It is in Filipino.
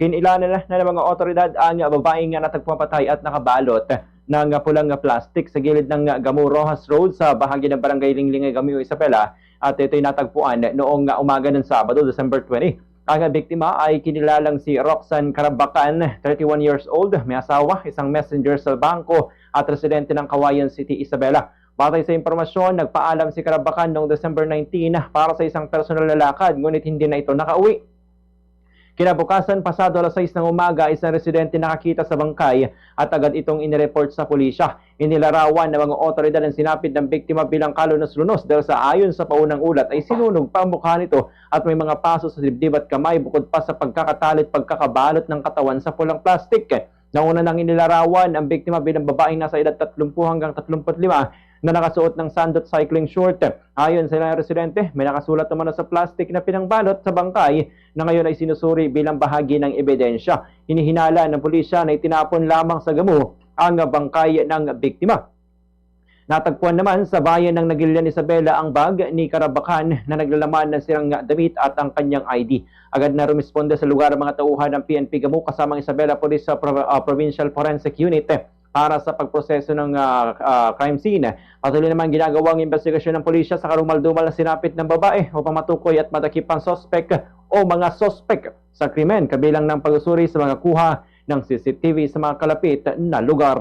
Kinilanan na ng mga otoridad ang babaeng natagpapatay at nakabalot ng pulang plastic sa gilid ng Gamu Rojas Road sa bahagi ng Barangay Linglingay, Gamu, Isabela, at ito'y natagpuan noong umaga ng Sabado, December 20. Ang biktima ay kinilalang si Roxanne Carabacan, 31 years old, may asawa, isang messenger sa bangko at residente ng Kawayan City, Isabela. Batay sa impormasyon, nagpaalam si Carabacan noong December 19 para sa isang personal na lakad, ngunit hindi na ito nakauwi. Kinabukasan, pasado alas 6 ng umaga, isang residente nakakita sa bangkay at agad itong inireport sa pulisya. Inilarawan ng mga otoridad ang sinapit ng biktima bilang kalunos-lunos dahil sa ayon sa paunang ulat ay sinunog pa ang mukha nito at may mga paso sa dibdib at kamay bukod pa sa pagkakatalit pagkakabalot ng katawan sa pulang plastic. Nauna nang inilarawan ang biktima bilang babaeng nasa edad 30 hanggang 35 na nakasuot ng sandot cycling short. Ayon sa ilang residente, may nakasulat naman sa plastic na pinangbalot sa bangkay na ngayon ay sinusuri bilang bahagi ng ebidensya. Hinihinala ng pulisya na itinapon lamang sa Gamu ang bangkay ng biktima. Natagpuan naman sa bayan ng Nagilian, Isabela ang bag ni Carabacan na naglalaman ng sirang damit at ang kanyang ID. Agad na rumisponde sa lugar ang mga tauhan ng PNP Gamu kasamang Isabela Police Provincial Forensic Unit para sa pagproseso ng crime scene. Patuloy naman ginagawang investigasyon ng pulisya sa karumal-dumal na sinapit ng babae upang matukoy at madakip ang sospek o mga sospek sa krimen, kabilang ng pag-usuri sa mga kuha ng CCTV sa mga kalapit na lugar.